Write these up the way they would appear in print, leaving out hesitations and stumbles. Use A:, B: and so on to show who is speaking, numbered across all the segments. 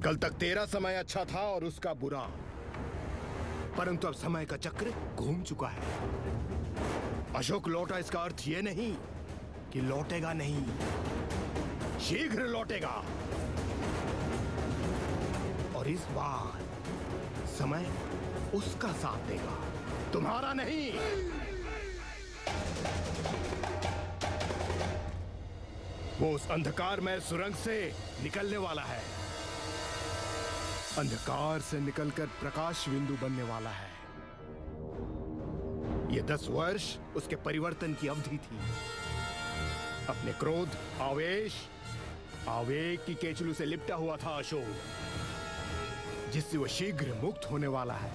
A: कल तक तेरा समय अच्छा था और उसका बुरा, परंतु अब समय का चक्र घूम चुका है। अशोक लौटा इसका अर्थ यह नहीं कि लौटेगा नहीं, शीघ्र लौटेगा। और इस बार समय उसका साथ देगा, तुम्हारा नहीं। वो उस अंधकारमय सुरंग से निकलने वाला है, अंधकार से निकलकर प्रकाश बिंदु बनने वाला है। ये 10 वर्ष उसके परिवर्तन की अवधि थी। अपने क्रोध, आवेग की केचुलू से लिपटा हुआ था अशोक, जिससे वो शीघ्र मुक्त होने वाला है।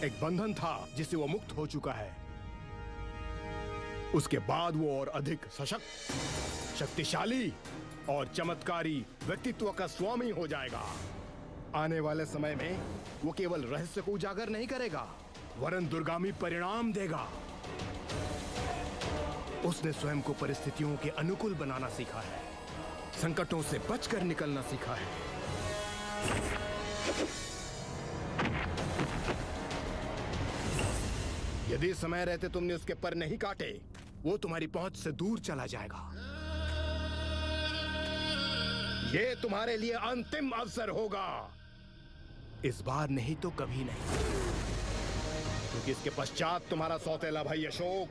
A: एक बंधन था जिससे वो मुक्त हो चुका है। उसके बाद वो और अधिक सशक्त, शक्तिशाली और चमत्कारी व्यक्तित्व का स्वामी हो जाएगा। आने वाले समय में वो केवल रहस्य को उजागर नहीं करेगा, वरन दूरगामी परिणाम देगा। उसने स्वयं को परिस्थितियों के अनुकूल बनाना सीखा है, संकटों से बचकर निकलना सीखा है। यदि समय रहते तुमने उसके पर नहीं काटे, वो तुम्हारी पहुंच से दूर चला जाएगा। ये तुम्हारे लिए अंतिम अवसर होगा, इस बार नहीं तो कभी नहीं, क्योंकि इसके पश्चात तुम्हारा सौतेला भाई अशोक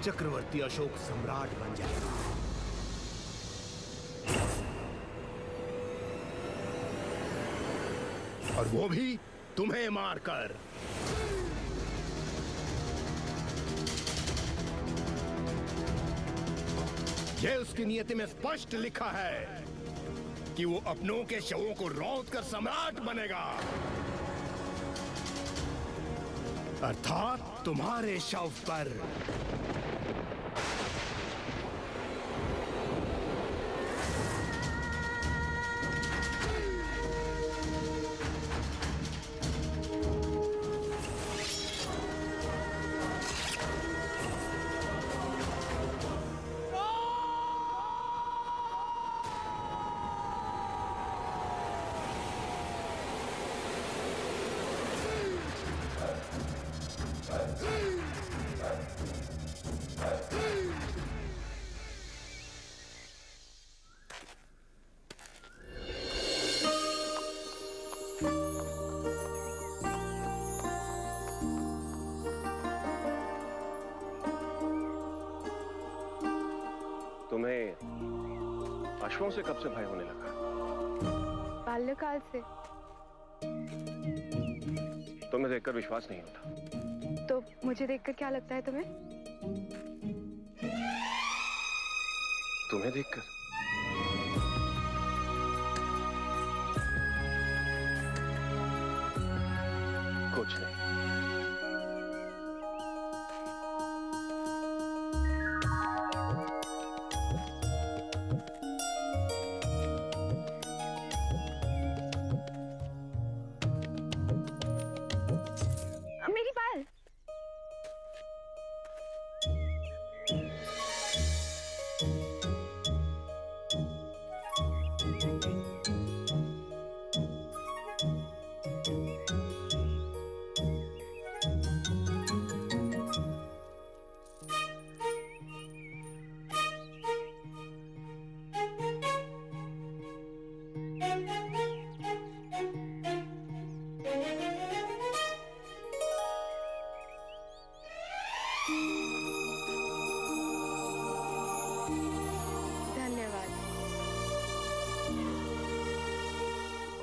A: चक्रवर्ती अशोक सम्राट बन जाएगा। और वो भी तुम्हें मारकर। यह उसकी नियति में स्पष्ट लिखा है कि वो अपनों के शवों को रौंद कर सम्राट बनेगा, अर्थात तुम्हारे शव पर।
B: तुम्हें अश्वों से कब से भय होने लगा?
C: बाल्यकाल से।
B: तुम्हें देखकर विश्वास नहीं होता।
C: तो मुझे देखकर क्या लगता है तुम्हें?
B: तुम्हें देखकर? कुछ नहीं।
C: मेरी बाल।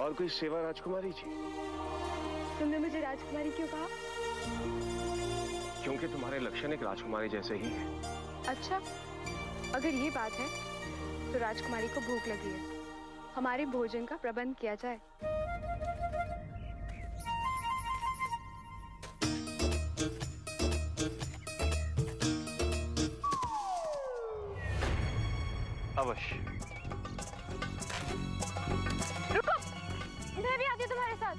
B: और कोई सेवा राजकुमारी जी?
C: तुमने मुझे राजकुमारी क्यों कहा?
B: क्योंकि तुम्हारे लक्षण एक राजकुमारी जैसे ही है।
C: अच्छा, अगर ये बात है तो राजकुमारी को भूख लगी है, हमारे भोजन का प्रबंध किया जाए।
B: अवश्य।
C: रुको, मैं भी आती हूँ तुम्हारे साथ।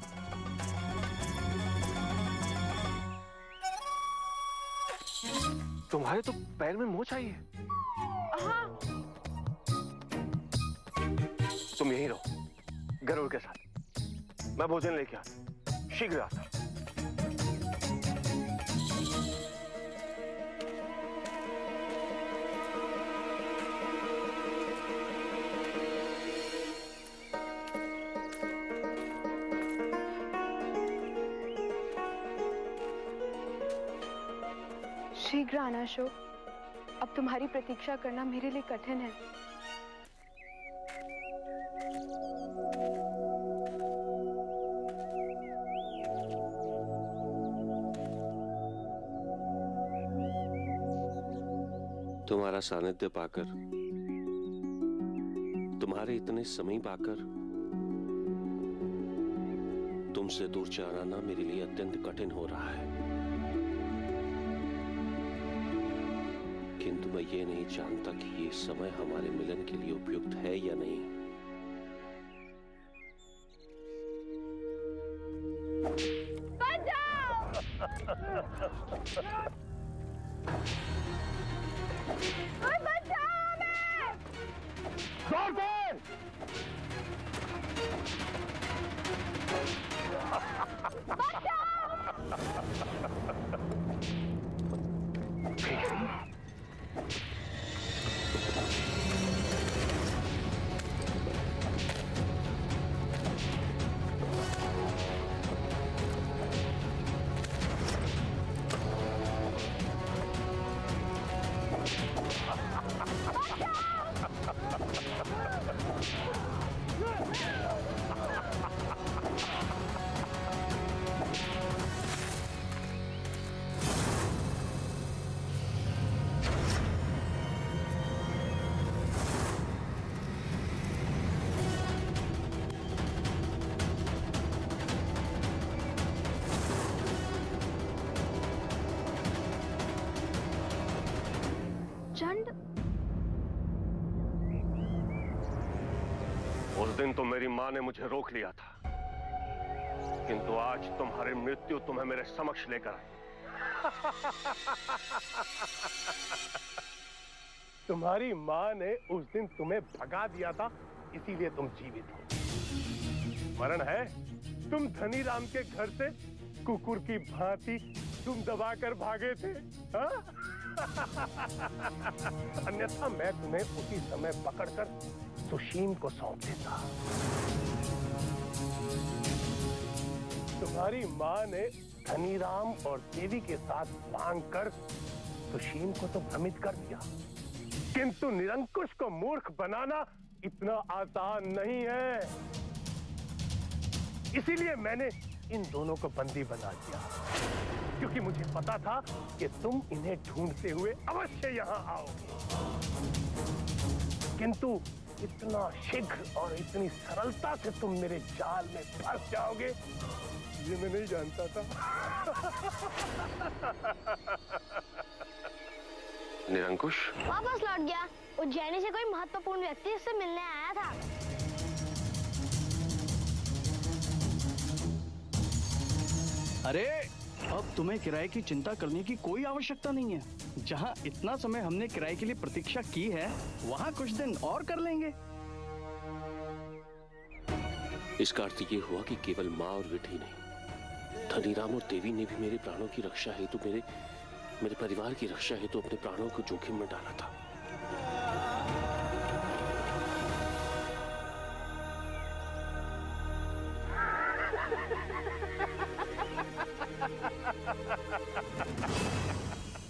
B: तुम्हारे तो पैर में मोच आई है।
C: हाँ।
B: तुम यहीं रहो गरुड़ के साथ। मैं भोजन लेके आता, शीघ्र आता।
C: शीघ्र आना अशोक, अब तुम्हारी प्रतीक्षा करना मेरे लिए कठिन है।
D: तुम्हारा सानिध्य पाकर, तुम्हारे इतने समय पाकर तुमसे दूर जाना मेरे लिए अत्यंत कठिन हो रहा है। किंतु मैं ये नहीं जानता कि ये समय हमारे मिलन के लिए उपयुक्त है या नहीं।
C: चंड,
B: उस दिन तो मेरी मां ने मुझे रोक लिया था, किंतु आज तुम्हारी मृत्यु तुम्हें मेरे समक्ष लेकर आई। तुम्हारी मां ने उस दिन तुम्हें भगा दिया था, इसीलिए तुम जीवित हो। मरण है, तुम धनीराम के घर से कुकुर की भांति तुम दबाकर भागे थे, हाँ? अन्यथा मैं तुम्हें उसी समय पकड़कर सुशीम को सौंप देता। तुम्हारी मां ने धनीराम और देवी के साथ मांग कर सुशीम को तो भ्रमित कर दिया, किंतु निरंकुश को मूर्ख बनाना इतना आसान नहीं है। इसीलिए मैंने इन दोनों को बंदी बना दिया, क्योंकि मुझे पता था कि तुम इन्हें ढूंढते हुए अवश्य यहाँ आओगे। किंतु इतना शीघ्र और इतनी सरलता से तुम मेरे जाल में फंस जाओगे, ये मैं नहीं जानता था।
D: निरंकुश
E: वापस लौट गया। उज्जैनी से कोई महत्वपूर्ण व्यक्ति इससे मिलने आया था।
F: अरे अब तुम्हें किराए की चिंता करने की कोई आवश्यकता नहीं है। जहाँ इतना समय हमने किराए के लिए प्रतीक्षा की है, वहाँ कुछ दिन और कर लेंगे।
D: इसका अर्थ ये हुआ कि केवल माँ और विठी नहीं, धनीराम और देवी ने भी मेरे प्राणों की रक्षा हेतु, मेरे परिवार की रक्षा हेतु अपने प्राणों को जोखिम में डाला था।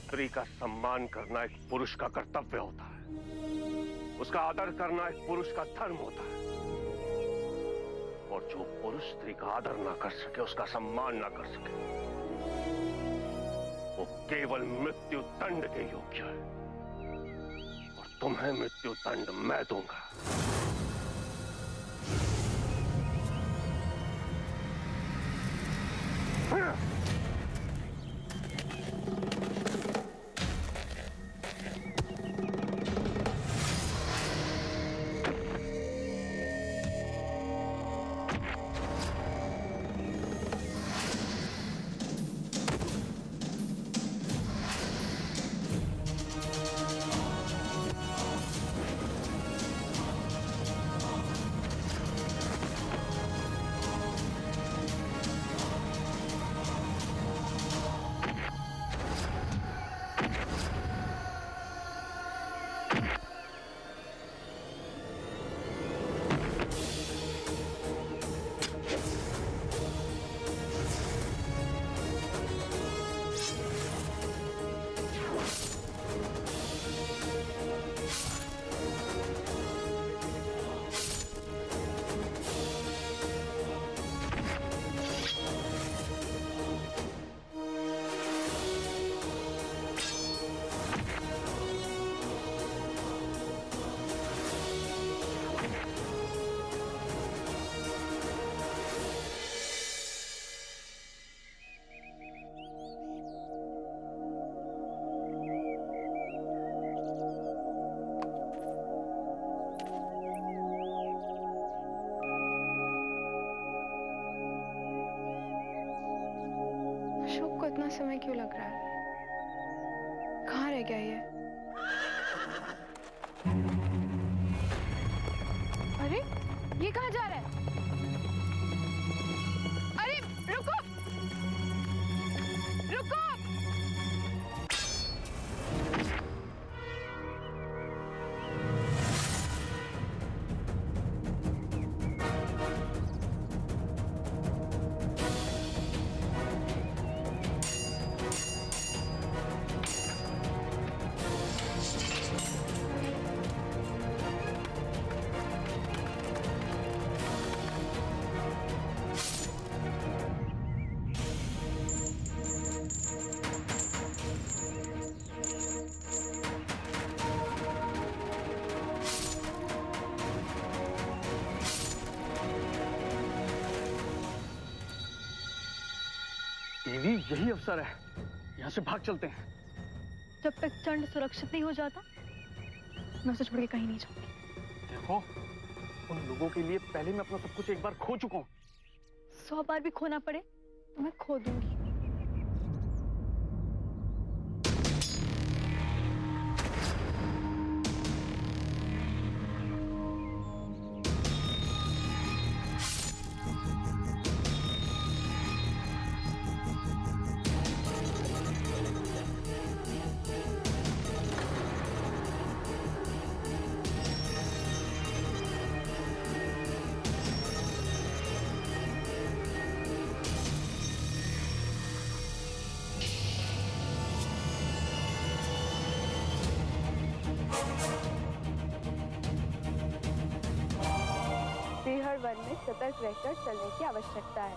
B: स्त्री का सम्मान करना एक पुरुष का कर्तव्य होता है, उसका आदर करना एक पुरुष का धर्म होता है। और जो पुरुष स्त्री का आदर ना कर सके, उसका सम्मान ना कर सके, वो केवल मृत्यु दंड के योग्य है। और तुम्हें मृत्यु दंड मैं दूंगा।
C: समय क्यों लग रहा है? कहाँ रह गया ये? अरे ये कहाँ जा रहा है? अरे रुको, रुको!
F: देवी, यही अवसर है, यहाँ से भाग चलते हैं।
C: जब तक चंड सुरक्षित नहीं हो जाता, मैं उसे छोड़ के कहीं नहीं जाऊंगी।
F: देखो, उन लोगों के लिए पहले मैं अपना सब कुछ एक बार खो चुका हूँ।
C: 100 बार भी खोना पड़े तो मैं खो दूंगी। हर वन में सतर्क रहकर चलने की आवश्यकता है।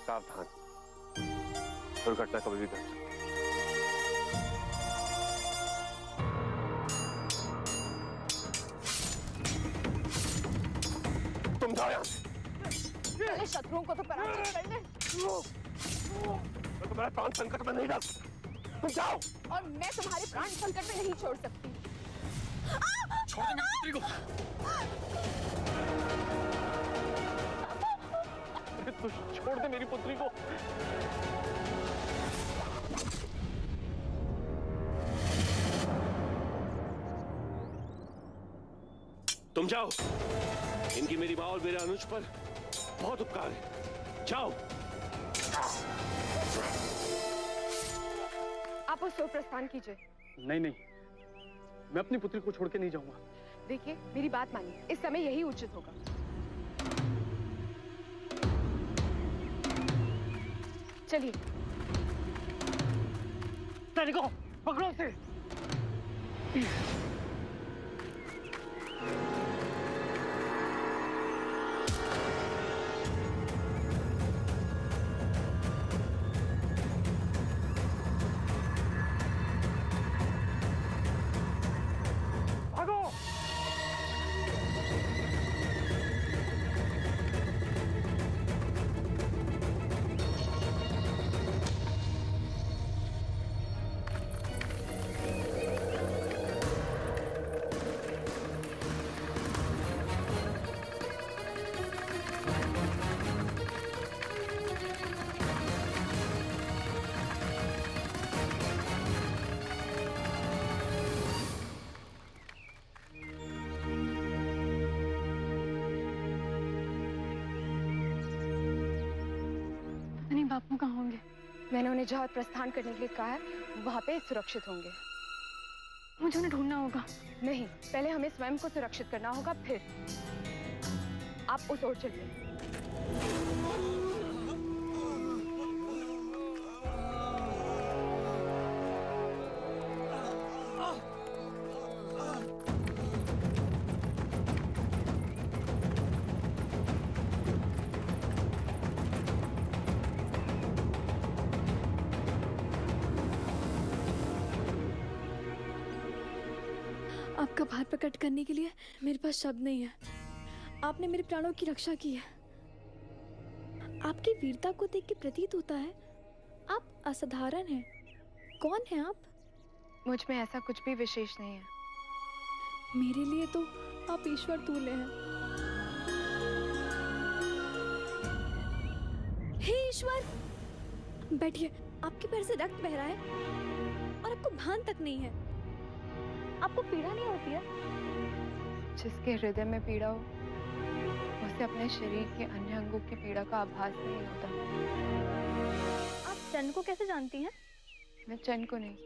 B: सावधान, दुर्घटना कभी भी घट सकती है। तुम जाओ यहाँ से।
C: पहले शत्रुओं को तो पराजित कर ले।
B: मैं तुम्हारे प्राण संकट में नहीं डाल सकता। तुम जाओ।
C: और मैं तुम्हारे प्राण संकट में नहीं छोड़ सकती।
F: छोड़ दे मेरी पुत्री को। तू छोड़ दे मेरी पुत्री को।
D: तुम जाओ। इनकी मेरी माँ और मेरे अनुज पर बहुत उपकार है। जाओ।
C: आप उस ओर प्रस्थान कीजिए।
F: नहीं नहीं, मैं अपनी पुत्री को छोड़ के नहीं जाऊंगा।
C: देखिए, मेरी बात मानिए, इस समय यही उचित होगा। चलिए।
F: सैनिकों, पकड़ो उसे।
C: बापू कहाँ होंगे? मैंने उन्हें जहाँ प्रस्थान करने के लिए कहा है, वहाँ पे सुरक्षित होंगे। मुझे उन्हें ढूंढना होगा। नहीं, पहले हमें स्वयं को सुरक्षित करना होगा, फिर आप उस ओर चलिए।
G: आपका भार प्रकट करने के लिए मेरे पास शब्द नहीं है। आपने मेरे प्राणों की रक्षा की है। आपकी वीरता को देख के प्रतीत होता है आप असाधारण हैं। कौन हैं आप?
C: मुझ में ऐसा कुछ भी विशेष नहीं है।
G: मेरे लिए तो आप ईश्वर तुल्य हैं। हे ईश्वर, बैठिए। आपके पैर से रक्त बह रहा है और आपको भान तक नहीं है। आपको पीड़ा नहीं होती है?
C: जिसके हृदय में पीड़ा हो उसे अपने शरीर के अन्य अंगों की पीड़ा का आभास नहीं होता।
G: आप चंद को कैसे जानती हैं?
C: मैं चंद को नहीं,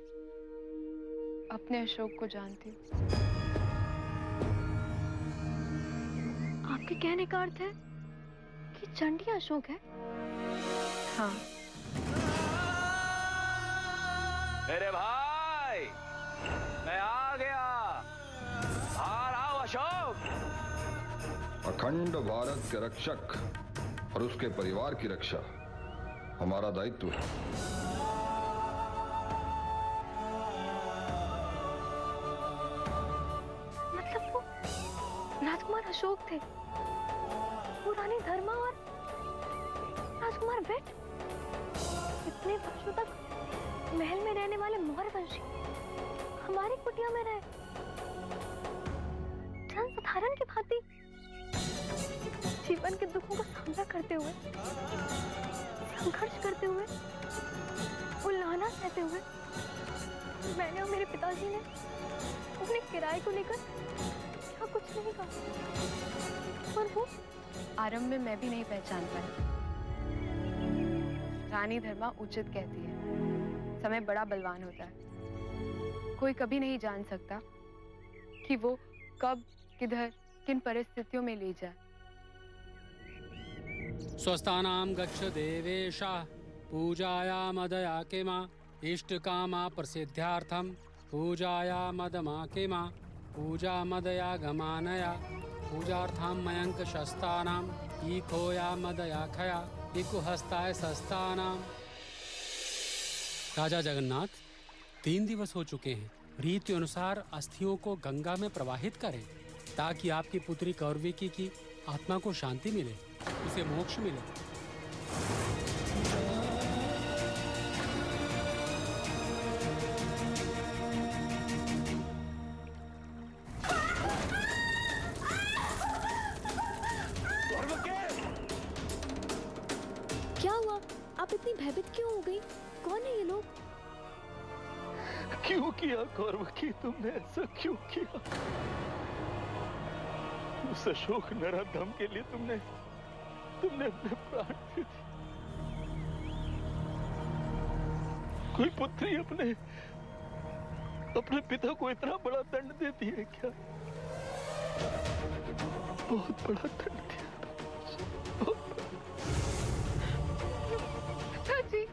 C: अपने अशोक को जानती हूँ।
G: आपके कहने का अर्थ है कि चंड ही अशोक है?
C: हाँ।
F: मेरे भाई, मैं आ गया। बाहर आओ अशोक।
H: अखंड भारत के रक्षक और उसके परिवार की रक्षा हमारा दायित्व है।
G: मतलब वो राजकुमार अशोक थे, वो रानी धर्मा और राजकुमार वेट। इतने वर्षों तक महल में रहने वाले मौर्य वंशी हमारी कुटिया में रहे, जनसाधारण की भांति जीवन के दुखों का सामना करते हुए, संघर्ष करते हुए, उल्लाना सहते हुए। मैंने और मेरे पिताजी ने अपने किराए को लेकर क्या कुछ नहीं कहा, पर वो
C: आरंभ में मैं भी नहीं पहचान पाई। रानी धर्मा उचित कहती है, समय बड़ा बलवान होता है। कोई कभी नहीं जान सकता कि वो कब, किधर, किन परिस्थितियों में ले जाए।
I: स्वस्थानां गच्छ देवेशः पूजायामदया किमा इष्टकामा प्रसिद्ध्यार्थं पूजायामदमा किमा पूजामदया गमानया पूजार्थं मयंक शस्तानां ईखोयामदया खया इकुहस्ताय सस्तानां। राजा जगन्नाथ, 3 दिवस हो चुके हैं। रीति अनुसार अस्थियों को गंगा में प्रवाहित करें ताकि आपकी पुत्री कौरविकी की आत्मा को शांति मिले, उसे मोक्ष मिले।
G: क्या हुआ? आप इतनी भयभीत क्यों हो गई? कौन है ये लोग?
F: क्यों किया कौरवकी, तुमने ऐसा क्यों किया? उस अशोक नराधम के लिए तुमने अपने प्राण दे दिए। कोई पुत्री अपने पिता को इतना बड़ा दंड देती है क्या? बहुत बड़ा दंड दिया।
C: पिताजी,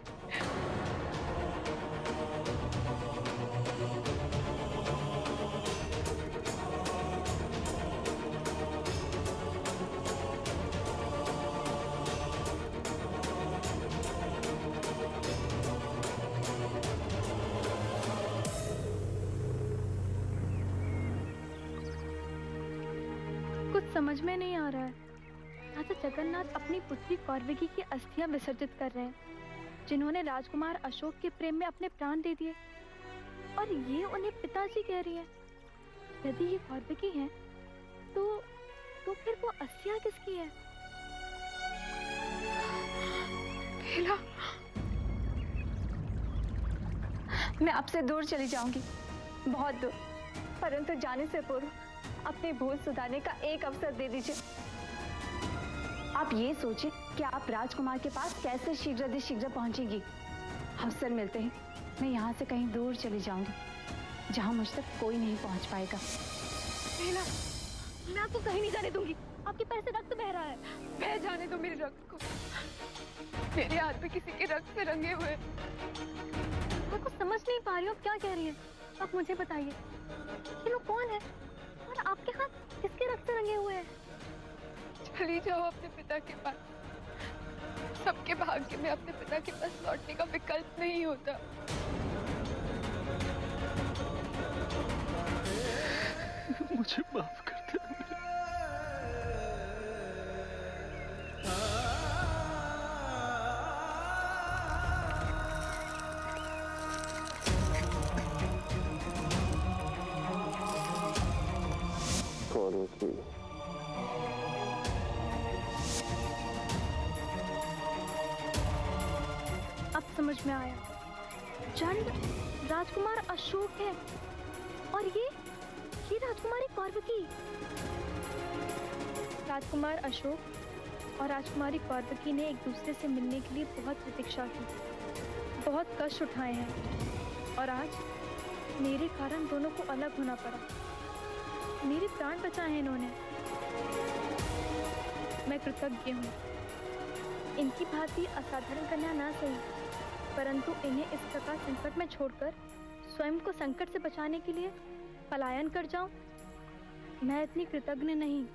G: कुछ समझ में नहीं आ रहा है। राजा जगन्नाथ अपनी पुत्री कौरविकी की अस्थियां विसर्जित कर रहे हैं, जिन्होंने राजकुमार अशोक के प्रेम में अपने प्राण दे दिए, और ये उन्हें पिताजी कह रही है। यदि ये कौरविकी हैं, तो फिर वो अस्थियां किसकी है?
C: बेला,
G: मैं आपसे दूर चली जाऊंगी, बहुत दूर, परंतु जाने से पूर्व अपनी भूल सुधारने का एक अवसर दे दीजिए। आप ये सोचिए कि आप राजकुमार के पास कैसे शीघ्र पहुंचेगी। अवसर मिलते ही मैं यहाँ से कहीं दूर चली जाऊंगी, जहाँ मुझ तक कोई नहीं पहुंच पाएगा।
C: बेला,
G: मैं आपको कहीं नहीं जाने दूंगी। आपके पैर से रक्त बह रहा है।
C: बह जाने दो मेरे रक्त को। मेरे हाथ में किसी के रक्त से रंगे हुए।
G: मैं कुछ समझ नहीं पा रही हूँ, आप क्या कह रही हैं? आप मुझे बताइए, ये लोग कौन है और आपके हाथ किसके रक्त से रंगे हुए हैं?
C: चली जाओ अपने पिता के पास। सबके भाग्य में अपने पिता के पास लौटने का विकल्प नहीं होता।
F: मुझे माफ कर दे।
D: कौरवकी।
G: अब समझ में आया, चंड राजकुमार अशोक है और ये राजकुमारी कौरवकी। राजकुमार अशोक और राजकुमारी कौरवकी ने एक दूसरे से मिलने के लिए बहुत प्रतीक्षा की, बहुत कष्ट उठाए हैं और आज मेरे कारण दोनों को अलग होना पड़ा। मेरे प्राण बचाए हैं इन्होंने। मैं कृतज्ञ हूँ। इनकी भांति असाधारण कन्या ना सही, परंतु इन्हें इस प्रकार संकट में छोड़कर स्वयं को संकट से बचाने के लिए पलायन कर जाऊं, मैं इतनी कृतज्ञ नहीं,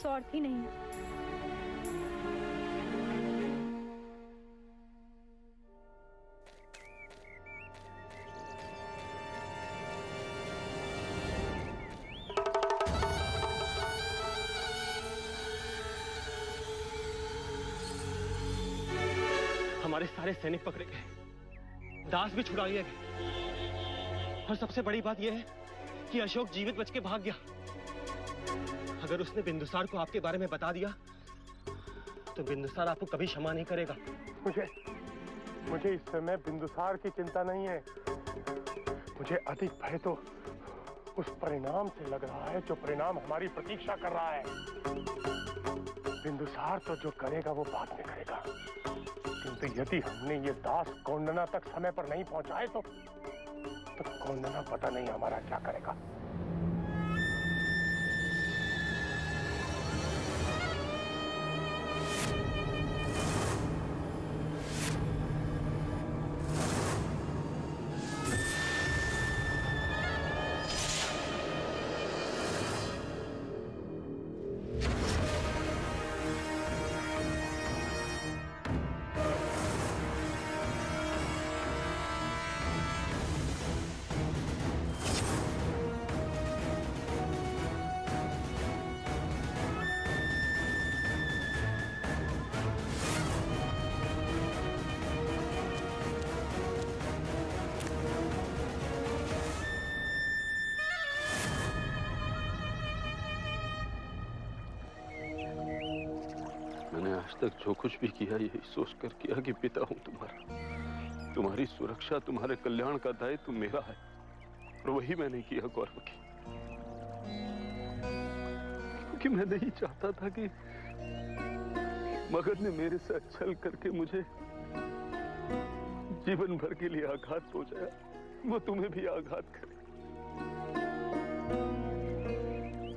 G: स्वार्थी नहीं।
J: हमारे सारे सैनिक पकड़े गए, दास भी छुड़ा लिए गए और सबसे बड़ी बात यह है कि अशोक जीवित बच के भाग गया। अगर उसने बिंदुसार को आपके बारे में बता दिया तो बिंदुसार आपको कभी क्षमा नहीं करेगा।
B: मुझे इस समय बिंदुसार की चिंता नहीं है। मुझे अधिक भय तो उस परिणाम से लग रहा है जो परिणाम हमारी प्रतीक्षा कर रहा है। बिंदुसार तो जो करेगा वो बाद में करेगा, किंतु यदि हमने ये दास कोंडना तक समय पर नहीं पहुंचाए तो कोंडना पता नहीं हमारा क्या करेगा।
D: मैंने आज तक जो कुछ भी किया यही सोचकर किया कि पिता हूं तुम्हारा, तुम्हारी सुरक्षा, तुम्हारे कल्याण का दायित्व मेरा है और वही मैंने किया कौरवकी। क्योंकि मैं नहीं चाहता था कि मगध ने मेरे साथ छल करके मुझे जीवन भर के लिए आघात पहुंचाया, वो तुम्हें भी आघात करे।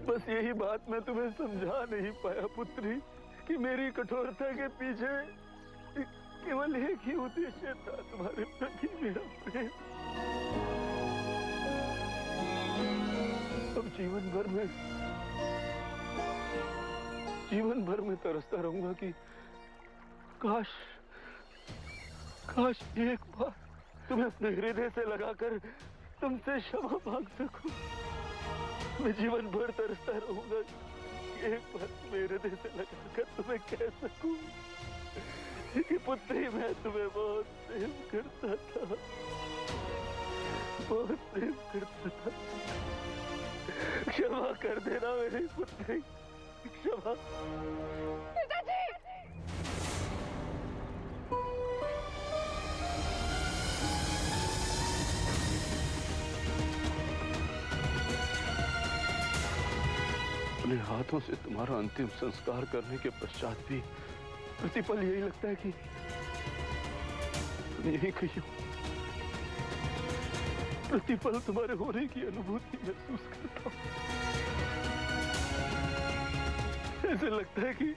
D: बस यही बात मैं तुम्हें समझा नहीं पाया पुत्री कि मेरी कठोरता के पीछे केवल एक ही उद्देश्य था, तुम्हारे प्रति मेरा प्रेम। अब जीवन भर में तरसता रहूंगा कि काश एक बार तुम्हें अपने हृदय से लगाकर तुमसे क्षमा मांग सकूं। मैं जीवन भर तरसता रहूंगा एक बार मेरे हृदय से लगाकर तुम्हें कह सकूं कि पुत्री मैं तुम्हें बहुत प्रेम करता था, बहुत प्रेम करता था। क्षमा कर देना मेरी पुत्री, क्षमा।
C: पिताजी!
D: अपने हाथों से तुम्हारा अंतिम संस्कार करने के पश्चात भी प्रतिपल यही लगता है कि तुम यही कही हो। प्रतिपल तुम्हारे होने की अनुभूति महसूस करता हूं। ऐसे लगता है कि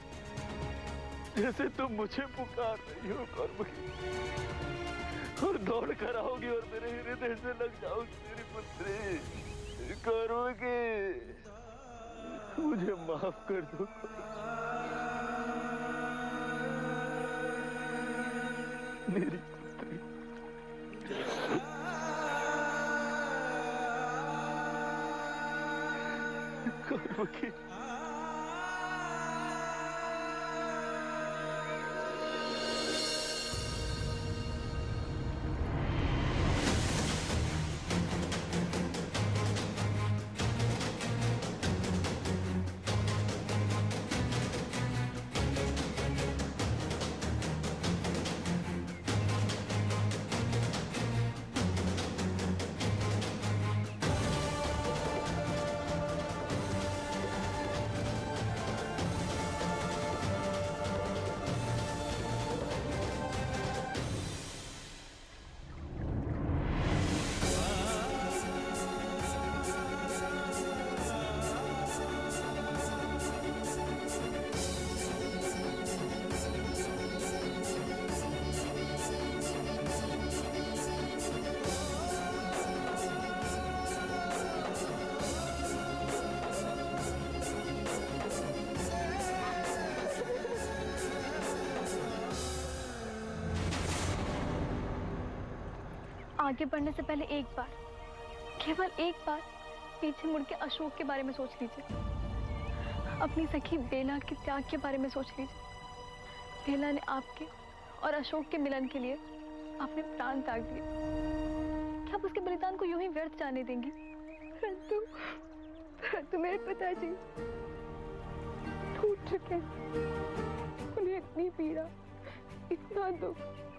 D: जैसे तुम मुझे पुकार रही हो कौरवकी, और दौड़ कर आओगी और मेरे हृदय से लग जाओगी मेरी पुत्री कौरवकी। मुझे माफ कर दो मेरी पुत्री। कौरवकी
G: आगे बढ़ने से पहले एक बार, केवल एक बार पीछे मुड़ के अशोक के बारे में सोच लीजिए। अपनी सखी बेला के त्याग के बारे में सोच लीजिए। बेला ने आपके और अशोक के मिलन के लिए अपने प्राण त्याग दिए। क्या आप उसके बलिदान को यूं ही व्यर्थ जाने देंगी? परंतु मेरे पिताजी टूट चुके हैं। उन्हें इतनी पीड़ा, इतना दुख,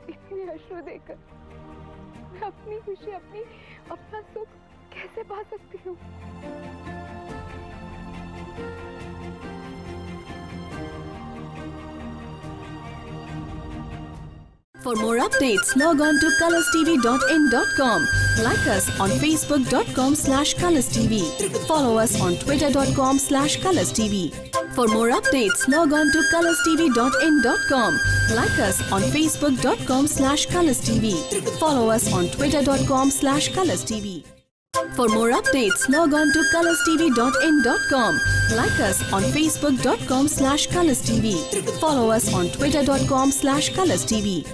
G: इतने अश्रु देकर मैं अपनी खुशी, अपना सुख कैसे पा सकती हूँ?
K: For more updates, log on to colorstv.in.com. Like us on facebook.com/colorstv. Follow us on twitter.com/colorstv. For more updates, log on to colorstv.in.com. Like us on facebook.com/colorstv. Follow us on twitter.com/colorstv. For more updates, log on to colorstv.in.com. Like us on facebook.com/colorstv. Follow us on twitter.com/colorstv.